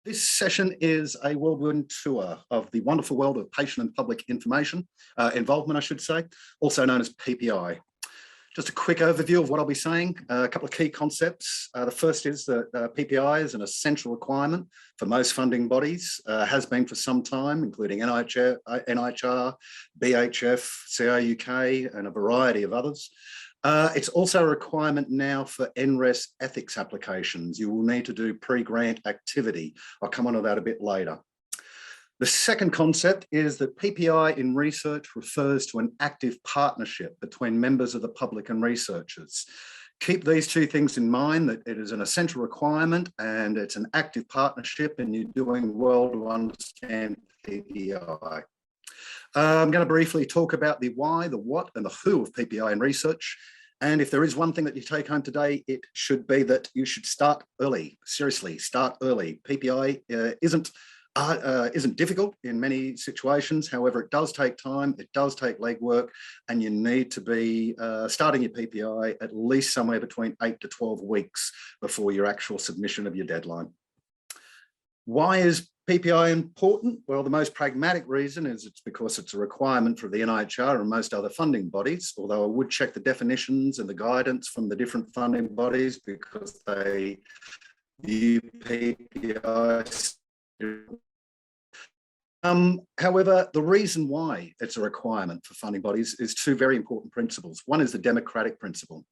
This session is a whirlwind tour of the wonderful world of patient and public information, involvement, I should say, also known as PPI. Just a quick overview of what I'll be saying, a couple of key concepts. The first is that PPI is an essential requirement for most funding bodies, has been for some time, including NIHR, BHF, CRUK, and a variety of others. It's also a requirement now for NRES ethics applications. You will need to do pre-grant activity. I'll come on to that a bit later. The second concept is that PPI in research refers to an active partnership between members of the public and researchers. Keep these two things in mind, that it is an essential requirement and it's an active partnership, and you're doing well to understand PPI. I'm going to briefly talk about the why, the what, and the who of PPI in research. And if there is one thing that you take home today, it should be that you should start early. Seriously, start early. PPI isn't difficult in many situations. However, it does take time, it does take legwork, and you need to be starting your PPI at least somewhere between 8 to 12 weeks before your actual submission of your deadline. Why is PPI important? Well, the most pragmatic reason is it's because it's a requirement for the NIHR and most other funding bodies, although I would check the definitions and the guidance from the different funding bodies because they view PPI. However, the reason why it's a requirement for funding bodies is two very important principles. One is the democratic principle.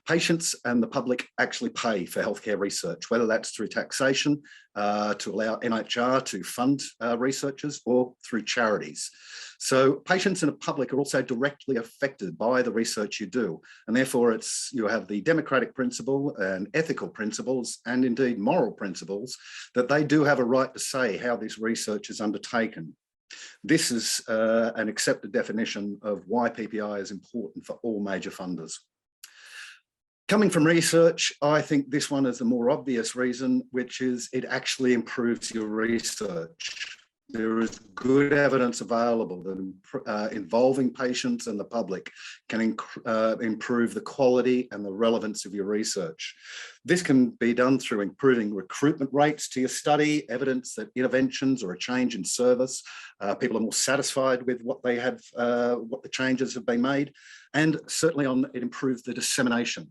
Patients and the public actually pay for healthcare research, whether that's through taxation to allow NIHR to fund researchers, or through charities. So patients and the public are also directly affected by the research you do. And therefore you have the democratic principle and ethical principles, and indeed moral principles, that they do have a right to say how this research is undertaken. This is an accepted definition of why PPI is important for all major funders. Coming from research, I think this one is the more obvious reason, which is it actually improves your research. There is good evidence available that involving patients and the public can improve the quality and the relevance of your research. This can be done through improving recruitment rates to your study, evidence that interventions or a change in service, people are more satisfied with what they have, what the changes have been made, and certainly it improves the dissemination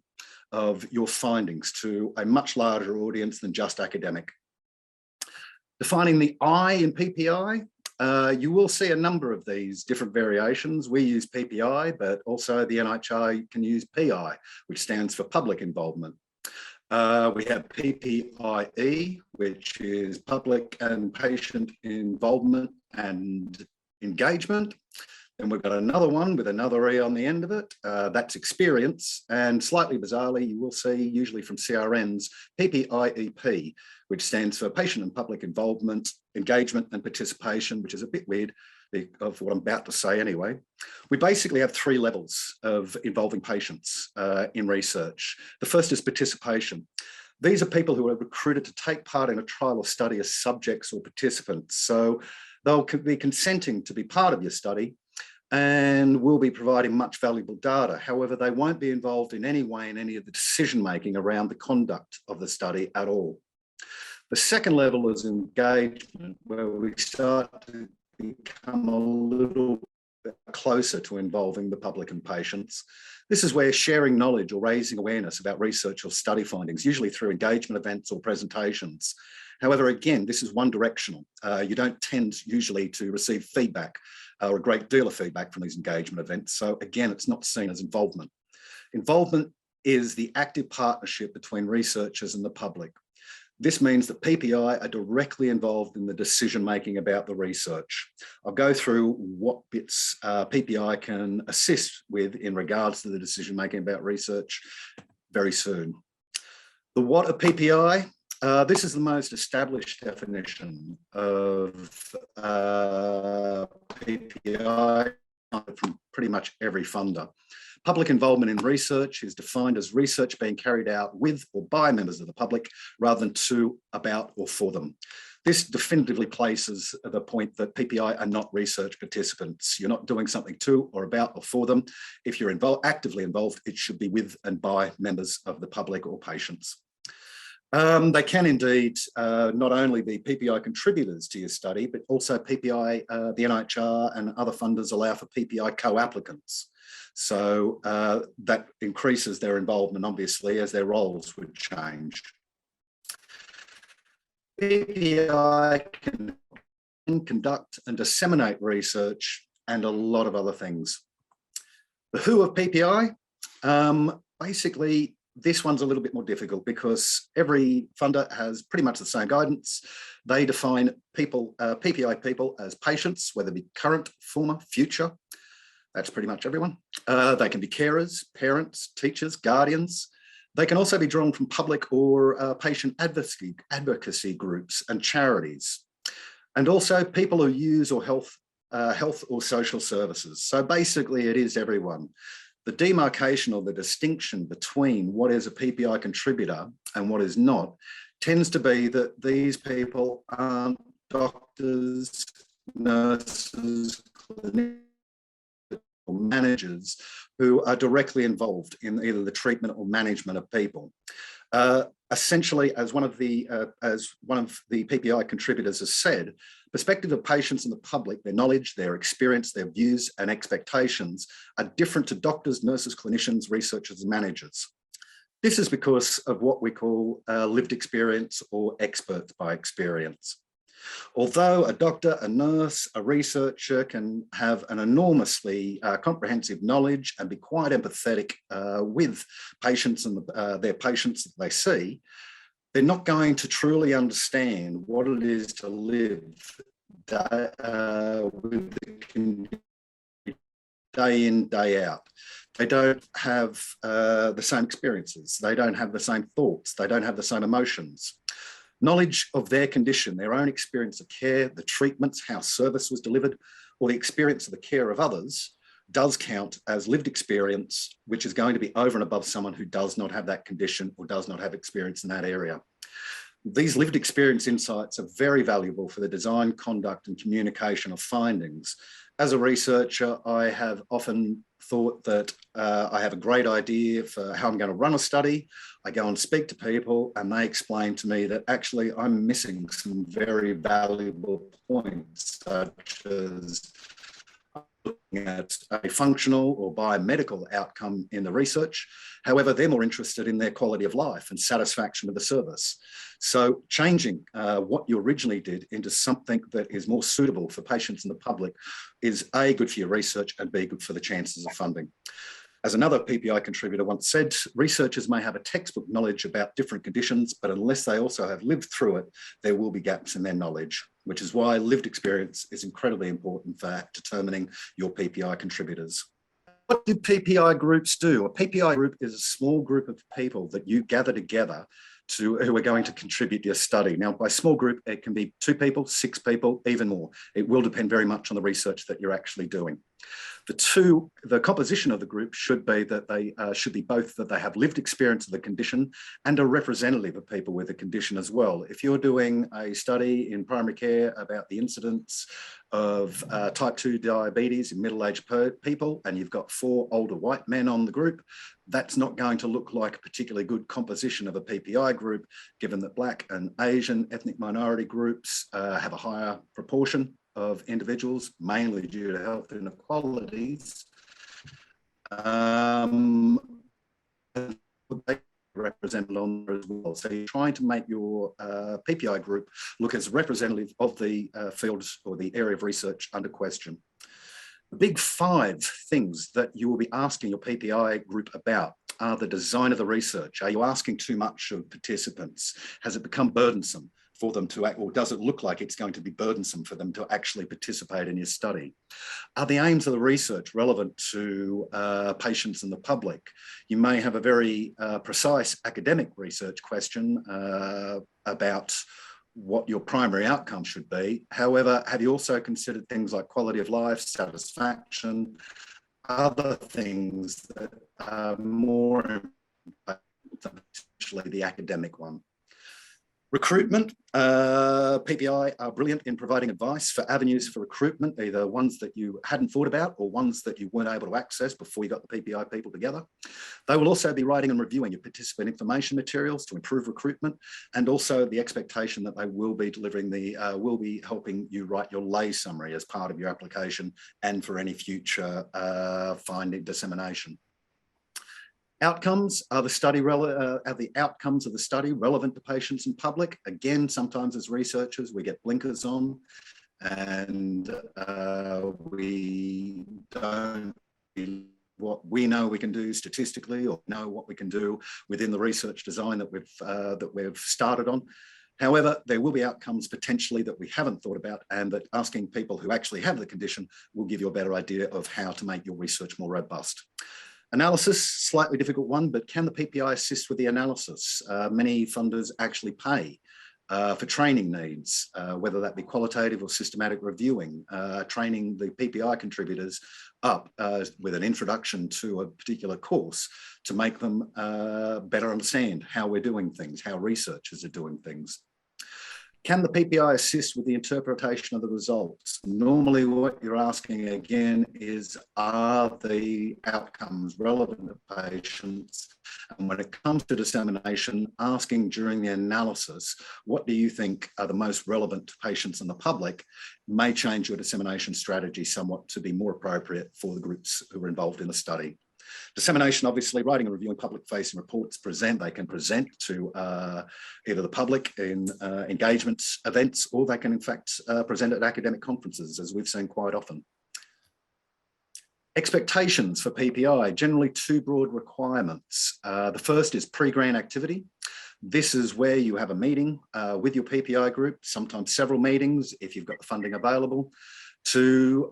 of your findings to a much larger audience than just academic. Defining the I in PPI, you will see a number of these different variations. We use PPI, but also the NIHR can use PI, which stands for public involvement. We have PPIE, which is public and patient involvement and engagement. Then we've got another one with another E on the end of it, that's experience. And slightly bizarrely, you will see, usually from CRNs, PPIEP, which stands for patient and public involvement, engagement and participation, which is a bit weird of what I'm about to say anyway. We basically have three levels of involving patients in research. The first is participation. These are people who are recruited to take part in a trial or study as subjects or participants. So they'll be consenting to be part of your study and will be providing much valuable data. However, they won't be involved in any way in any of the decision-making around the conduct of the study at all. The second level is engagement, where we start to become a little bit closer to involving the public and patients. This is where sharing knowledge or raising awareness about research or study findings, usually through engagement events or presentations. However, again, this is one directional. You don't tend usually to receive feedback or a great deal of feedback from these engagement events. So again, it's not seen as involvement. Involvement is the active partnership between researchers and the public. This means that PPI are directly involved in the decision-making about the research. I'll go through what bits PPI can assist with in regards to the decision-making about research very soon. The what of PPI? This is the most established definition of PPI from pretty much every funder. Public involvement in research is defined as research being carried out with or by members of the public rather than to, about, or for them. This definitively places the point that PPI are not research participants. You're not doing something to or about or for them. If you're actively involved, it should be with and by members of the public or patients. They can indeed not only be PPI contributors to your study, but also PPI, the NIHR and other funders allow for PPI co-applicants. So that increases their involvement, obviously, as their roles would change. PPI can conduct and disseminate research and a lot of other things. The Who of Ppi, basically, this one's a little bit more difficult because every funder has pretty much the same guidance. They define people, PPI people as patients, whether it be current, former, future. That's pretty much everyone. They can be carers, parents, teachers, guardians. They can also be drawn from public or patient advocacy groups and charities. And also people who use or health or social services. So basically it is everyone. The demarcation or the distinction between what is a PPI contributor and what is not tends to be that these people aren't doctors, nurses, clinicians, or managers who are directly involved in either the treatment or management of people. Essentially, as one of the PPI contributors has said, perspective of patients and the public, their knowledge, their experience, their views and expectations are different to doctors, nurses, clinicians, researchers and managers. This is because of what we call lived experience or experts by experience. Although a doctor, a nurse, a researcher can have an enormously comprehensive knowledge and be quite empathetic with patients and their patients that they see, they're not going to truly understand what it is to live with the condition day in, day out. They don't have the same experiences. They don't have the same thoughts. They don't have the same emotions. Knowledge of their condition, their own experience of care, the treatments, how service was delivered, or the experience of the care of others does count as lived experience, which is going to be over and above someone who does not have that condition or does not have experience in that area. These lived experience insights are very valuable for the design, conduct, and communication of findings. As a researcher, I have often thought that I have a great idea for how I'm going to run a study. I go and speak to people and they explain to me that actually I'm missing some very valuable points, such as looking at a functional or biomedical outcome in the research. However, they're more interested in their quality of life and satisfaction with the service. So changing what you originally did into something that is more suitable for patients and the public is A, good for your research, and B, good for the chances of funding. As another PPI contributor once said, researchers may have a textbook knowledge about different conditions, but unless they also have lived through it, there will be gaps in their knowledge, which is why lived experience is incredibly important for determining your PPI contributors. What do PPI groups do? A PPI group is a small group of people that you gather together who are going to contribute to your study. Now, by small group, it can be 2 people, 6 people, even more. It will depend very much on the research that you're actually doing. The composition of the group should be that they should be both that they have lived experience of the condition and a representative of people with the condition as well. If you're doing a study in primary care about the incidence of type 2 diabetes in middle-aged people, and you've got 4 older white men on the group, that's not going to look like a particularly good composition of a PPI group, given that Black and Asian ethnic minority groups have a higher proportion of individuals, mainly due to health inequalities. They represented on there as well. So you're trying to make your PPI group look as representative of the fields or the area of research under question. The big 5 things that you will be asking your PPI group about are the design of the research. Are you asking too much of participants? Has it become burdensome for them to act, or does it look like it's going to be burdensome for them to actually participate in your study? Are the aims of the research relevant to patients and the public? You may have a very precise academic research question about what your primary outcome should be. However, have you also considered things like quality of life, satisfaction, other things that are more important than potentially the academic one? Recruitment, PPI are brilliant in providing advice for avenues for recruitment, either ones that you hadn't thought about or ones that you weren't able to access before you got the PPI people together. They will also be writing and reviewing your participant information materials to improve recruitment, and also the expectation that they will be delivering will be helping you write your lay summary as part of your application and for any future finding dissemination. Outcomes are the outcomes of the study relevant to patients and public. Again, sometimes as researchers, we get blinkers on and we don't what we know we can do statistically or know what we can do within the research design that we've started on. However, there will be outcomes potentially that we haven't thought about, and that asking people who actually have the condition will give you a better idea of how to make your research more robust. Analysis, slightly difficult one, but can the PPI assist with the analysis? Many funders actually pay for training needs, whether that be qualitative or systematic reviewing, training the PPI contributors up with an introduction to a particular course to make them better understand how we're doing things, how researchers are doing things. Can the PPI assist with the interpretation of the results? Normally what you're asking again is, are the outcomes relevant to patients? And when it comes to dissemination, asking during the analysis, what do you think are the most relevant to patients and the public, may change your dissemination strategy somewhat to be more appropriate for the groups who are involved in the study. Dissemination, obviously, writing and reviewing public-facing reports they can present to either the public in engagements, events, or they can in fact present at academic conferences, as we've seen quite often. Expectations for PPI, generally two broad requirements. The first is pre-grant activity. This is where you have a meeting with your PPI group, sometimes several meetings if you've got the funding available, to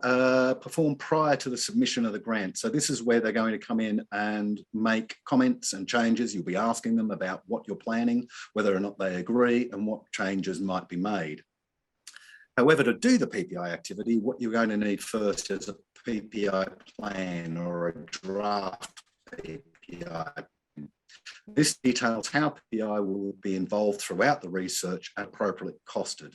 perform prior to the submission of the grant. So this is where they're going to come in and make comments and changes. You'll be asking them about what you're planning, whether or not they agree, and what changes might be made. However, to do the PPI activity, what you're going to need first is a PPI plan or a draft PPI. This details how PPI will be involved throughout the research and appropriately costed.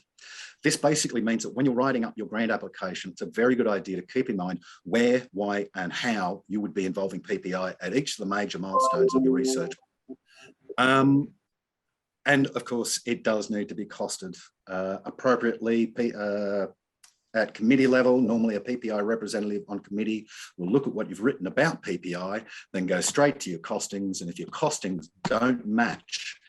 This basically means that when you're writing up your grant application, it's a very good idea to keep in mind where, why, and how you would be involving PPI at each of the major milestones of your research. And of course, it does need to be costed appropriately. At committee level, normally a PPI representative on committee will look at what you've written about PPI, then go straight to your costings. And if your costings don't match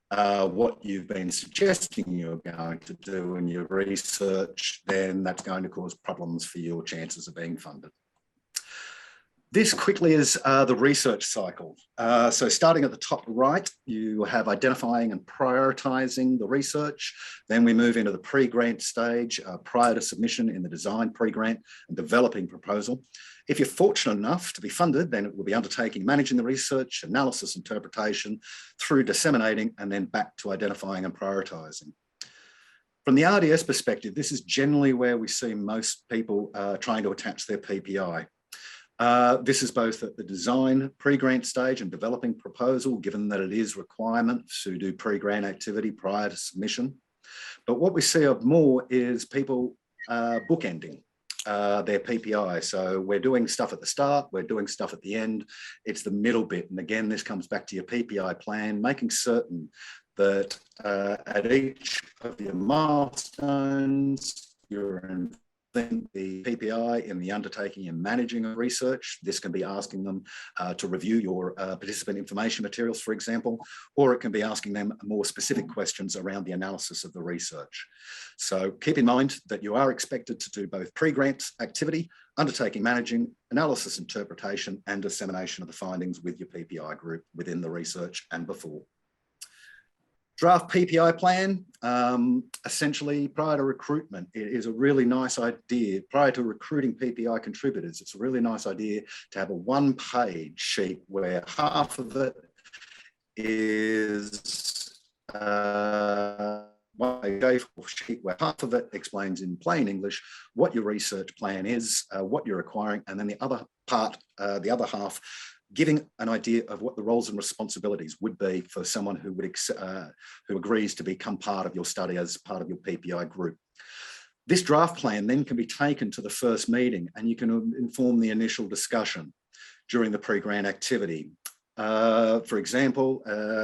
what you've been suggesting you're going to do in your research, then that's going to cause problems for your chances of being funded. This quickly is the research cycle. So starting at the top right, you have identifying and prioritizing the research. Then we move into the pre-grant stage, prior to submission in the design pre-grant and developing proposal. If you're fortunate enough to be funded, then it will be undertaking managing the research, analysis, interpretation, through disseminating, and then back to identifying and prioritizing. From the RDS perspective, this is generally where we see most people trying to attach their PPI. This is both at the design pre-grant stage and developing proposal, given that it is requirement to do pre-grant activity prior to submission. But what we see of more is people bookending their PPI. So we're doing stuff at the start, we're doing stuff at the end. It's the middle bit. And again, this comes back to your PPI plan, making certain that at each of your milestones, you're in the PPI in the undertaking and managing of research. This can be asking them to review your participant information materials, for example, or it can be asking them more specific questions around the analysis of the research. So keep in mind that you are expected to do both pre-grant activity, undertaking, managing, analysis, interpretation, and dissemination of the findings with your PPI group within the research and before. Draft PPI plan, essentially prior to recruitment, it is a really nice idea. Prior to recruiting PPI contributors, it's a really nice idea to have a one-page sheet where half of it is one-page sheet where half of it explains in plain English what your research plan is, what you're requiring, and then the other part, the other half giving an idea of what the roles and responsibilities would be for someone who would who agrees to become part of your study as part of your PPI group. This draft plan then can be taken to the first meeting, and you can inform the initial discussion during the pre-grant activity. For example,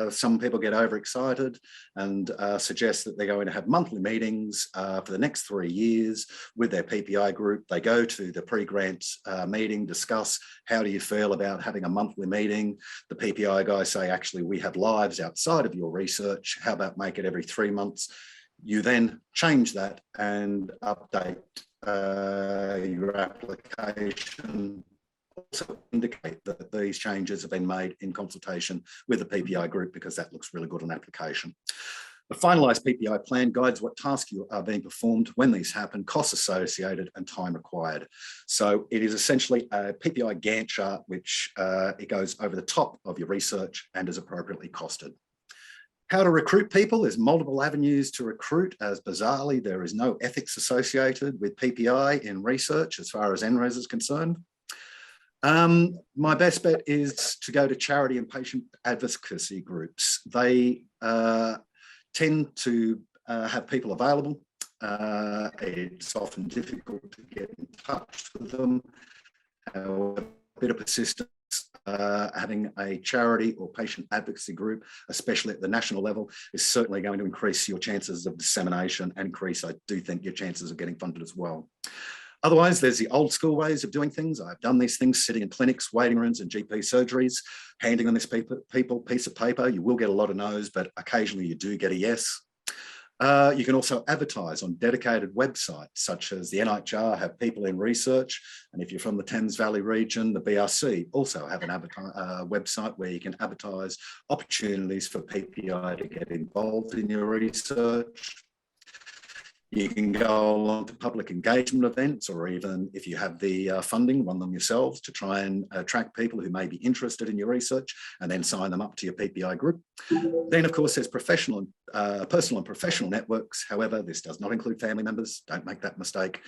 some people get overexcited and suggest that they're going to have monthly meetings for the next 3 years with their PPI group. They go to the pre-grant meeting, discuss how do you feel about having a monthly meeting. The PPI guys say, actually, we have lives outside of your research. How about make it every 3 months? You then change that and update your application. Also indicate that these changes have been made in consultation with the PPI group, because that looks really good on application. The finalised PPI plan guides what tasks are being performed, when these happen, costs associated and time required. So it is essentially a PPI Gantt chart, which it goes over the top of your research and is appropriately costed. How to recruit people. There's multiple avenues to recruit, as bizarrely there is no ethics associated with PPI in research as far as NRES is concerned. My best bet is to go to charity and patient advocacy groups. They tend to have people available. It's often difficult to get in touch with them. A bit of persistence. Having a charity or patient advocacy group, especially at the national level, is certainly going to increase your chances of dissemination and increase, I do think, your chances of getting funded as well. Otherwise, there's the old school ways of doing things. I've done these things sitting in clinics, waiting rooms and GP surgeries, handing on this people piece of paper. You will get a lot of no's, but occasionally you do get a yes. You can also advertise on dedicated websites, such as the NIHR have people in research. And if you're from the Thames Valley region, the BRC also have an website where you can advertise opportunities for PPI to get involved in your research. You can go along to public engagement events, or even if you have the funding, run them yourselves to try and attract people who may be interested in your research and then sign them up to your PPI group. Then, of course, there's personal and professional networks. However, this does not include family members. Don't make that mistake.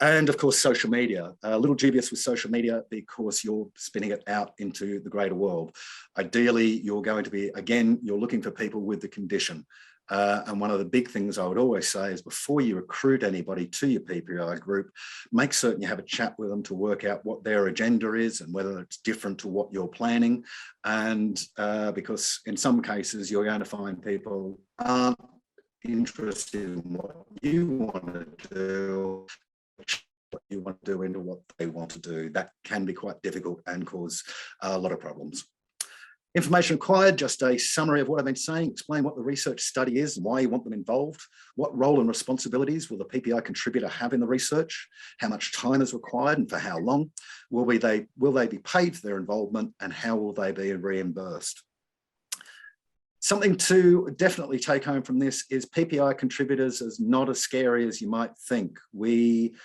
And of course, social media. A little dubious with social media because you're spinning it out into the greater world. Ideally, you're going to be, again, you're looking for people with the condition. And one of the big things I would always say is, before you recruit anybody to your PPI group, make certain you have a chat with them to work out what their agenda is and whether it's different to what you're planning. And because in some cases, you're going to find people aren't interested in what you want to do, what you want to do into what they want to do. That can be quite difficult and cause a lot of problems. Information required, just a summary of what I've been saying, explain what the research study is and why you want them involved, what role and responsibilities will the PPI contributor have in the research, how much time is required and for how long, will they be paid for their involvement, and how will they be reimbursed. Something to definitely take home from this is PPI contributors is not as scary as you might think. We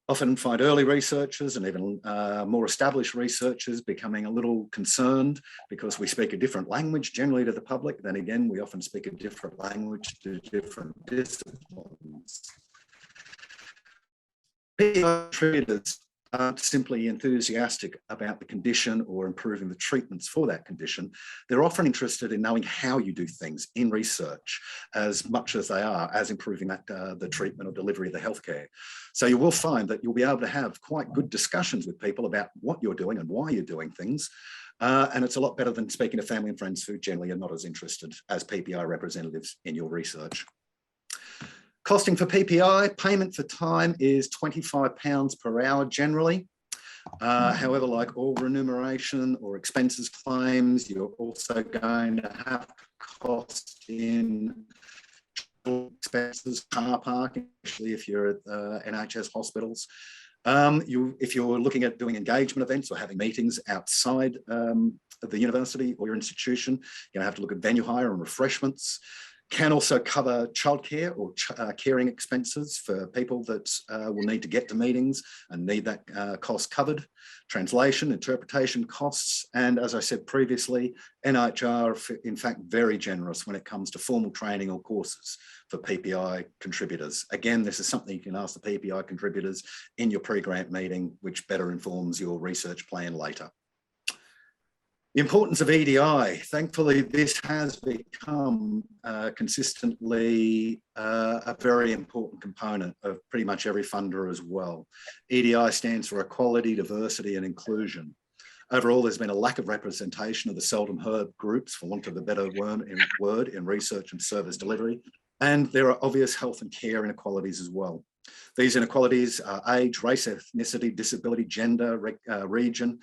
often find early researchers and even more established researchers becoming a little concerned because we speak a different language generally to the public. Then again, we often speak a different language to different disciplines. PPI contributors aren't simply enthusiastic about the condition or improving the treatments for that condition. They're often interested in knowing how you do things in research as much as they are as improving that, the treatment or delivery of the healthcare. So you will find that you'll be able to have quite good discussions with people about what you're doing and why you're doing things. And it's a lot better than speaking to family and friends who generally are not as interested as PPI representatives in your research. Costing for PPI, payment for time is £25 per hour generally. However, like all remuneration or expenses claims, you're also going to have to cost in expenses, car parking, especially if you're at NHS hospitals. If you're looking at doing engagement events or having meetings outside of the university or your institution, you're going to have to look at venue hire and refreshments. Can also cover childcare or caring expenses for people that will need to get to meetings and need that cost covered. Translation, interpretation costs, and as I said previously, NIHR are in fact very generous when it comes to formal training or courses for PPI contributors. Again, this is something you can ask the PPI contributors in your pre-grant meeting, which better informs your research plan later. The importance of EDI. Thankfully, this has become consistently a very important component of pretty much every funder as well. EDI stands for equality, diversity, and inclusion. Overall, there's been a lack of representation of the seldom heard groups, for want of a better word, in research and service delivery. And there are obvious health and care inequalities as well. These inequalities are age, race, ethnicity, disability, gender, region,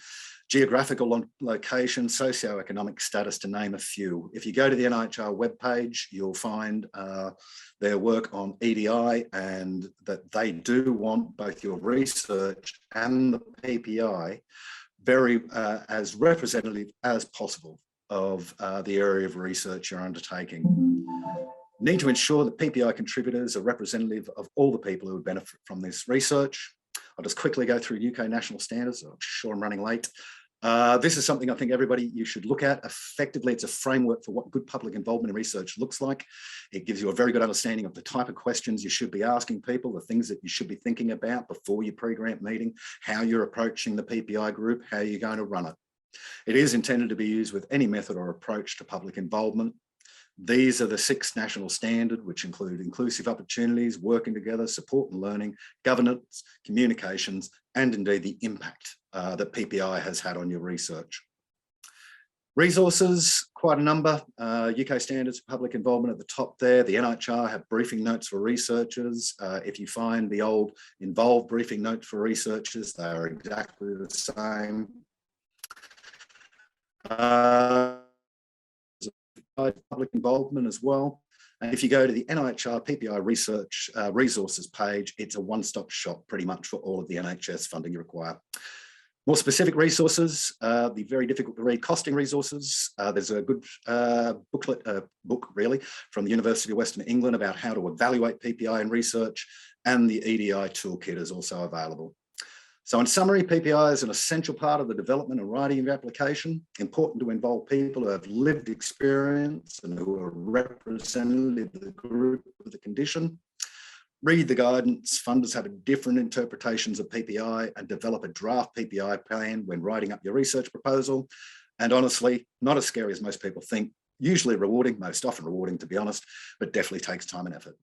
geographical location, socioeconomic status, to name a few. If you go to the NIHR webpage, you'll find their work on EDI, and that they do want both your research and the PPI very as representative as possible of the area of research you're undertaking. Need to ensure that PPI contributors are representative of all the people who would benefit from this research. I'll just quickly go through UK national standards. I'm sure I'm running late. This is something I think you should look at. Effectively, it's a framework for what good public involvement in research looks like. It gives you a very good understanding of the type of questions you should be asking people, the things that you should be thinking about before your pre-grant meeting, how you're approaching the PPI group, how you're going to run it. It is intended to be used with any method or approach to public involvement. These are the 6 national standards, which include inclusive opportunities, working together, support and learning, governance, communications, and indeed the impact that PPI has had on your research. Resources, quite a number. UK standards for public involvement at the top there. The NIHR have briefing notes for researchers. If you find the old involved briefing notes for researchers, they are exactly the same. Public involvement as well. And if you go to the NIHR PPI research resources page, it's a one-stop shop pretty much for all of the NHS funding you require. More specific resources, the very difficult to read costing resources. There's a good book really from the University of Western England about how to evaluate PPI in research, and the EDI toolkit is also available. So in summary, PPI is an essential part of the development and writing of your application, important to involve people who have lived experience and who are representative of the group with the condition. Read the guidance. Funders have different interpretations of PPI, and develop a draft PPI plan when writing up your research proposal. And honestly, not as scary as most people think, usually rewarding, most often rewarding to be honest, but definitely takes time and effort.